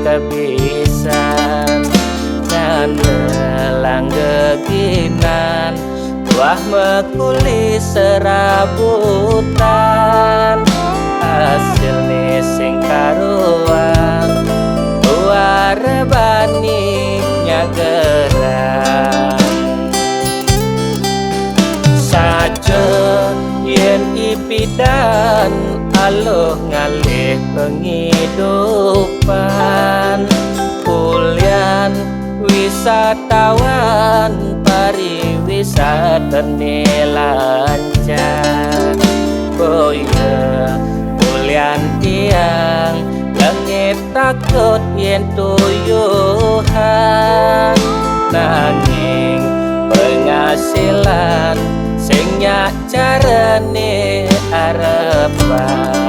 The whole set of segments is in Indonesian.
kebisan dan lelang geginan wah mekuli serabutan hasil sing karuan rebani nyageran saja yen ipidan aloh ngalih penghidupan kulian wisatawan pariwisata lancar boya kulian tiang langit takut yen tuyuhan nanging penghasilan sing nyak carane arepan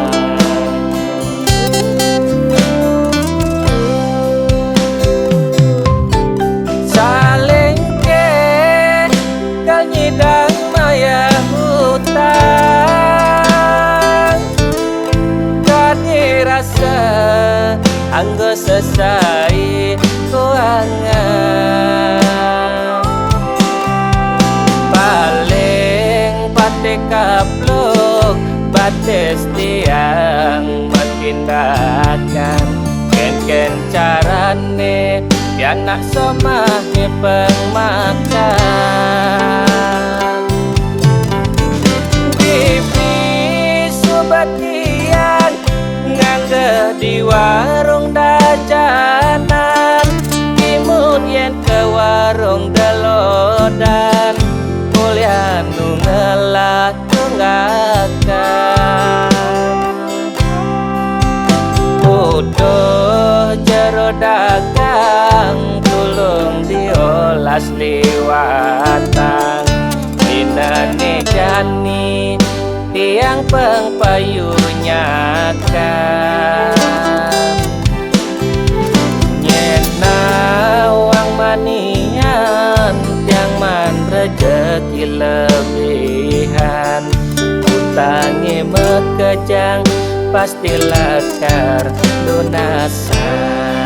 saling ke kal nyidang maya hutang kadi rasa anggo selesai keuangan paling pate kaplok bates tiang mentindakan ken carane anak somahe pengmakan bibi subatian ngangge di warung dajanan imut yen ke warung delodan kuliah nu ngelah tunggakan udah jero dagang tulung diolas liwatang dinane jani tiang pengpayunya kan nyena wang manian tiang man rejeki lebihan utangi mekejang pasti lakar lunasan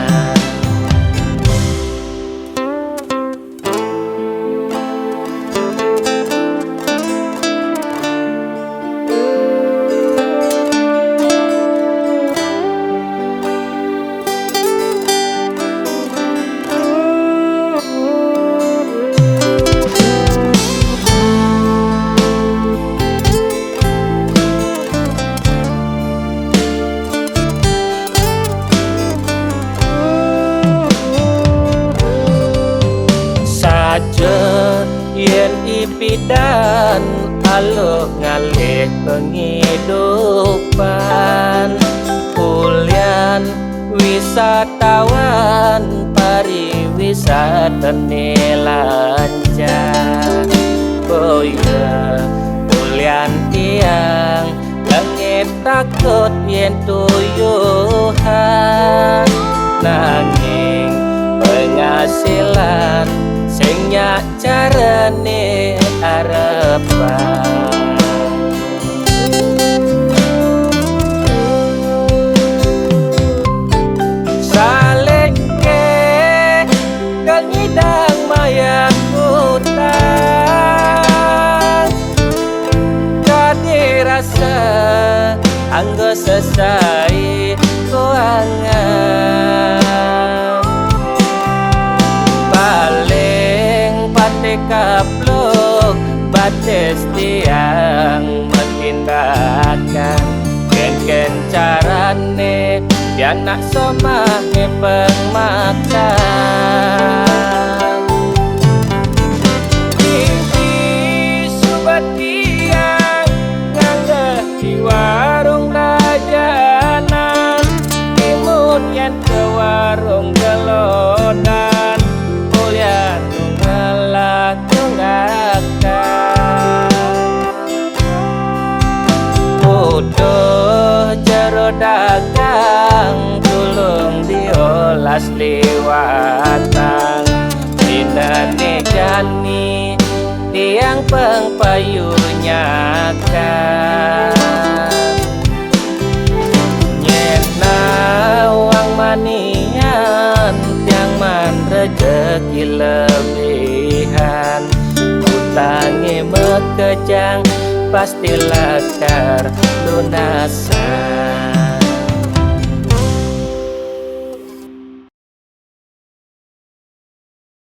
yen ipidan aloh ngalih penghidupan kulian wisatawan pariwisata lancar boya kulian tiang langit takut yen tuyuhan nanging penghasilan sing nyak carane arepan saling ke kal nyidang maya hutang kadi rasa anggo selesai keuangan kaplok bates tiang mentindakan ken carane anak somahe pengmakan bibi subatian ngangge di warung dajanan imut yen ke warung gelodan kuliah udah jero dagang tulung diolas liwatang dinane jani tiang pengpayunya kan nyena wang manian rejeki lebihan, utangnya mekejang pastilah terlunasan.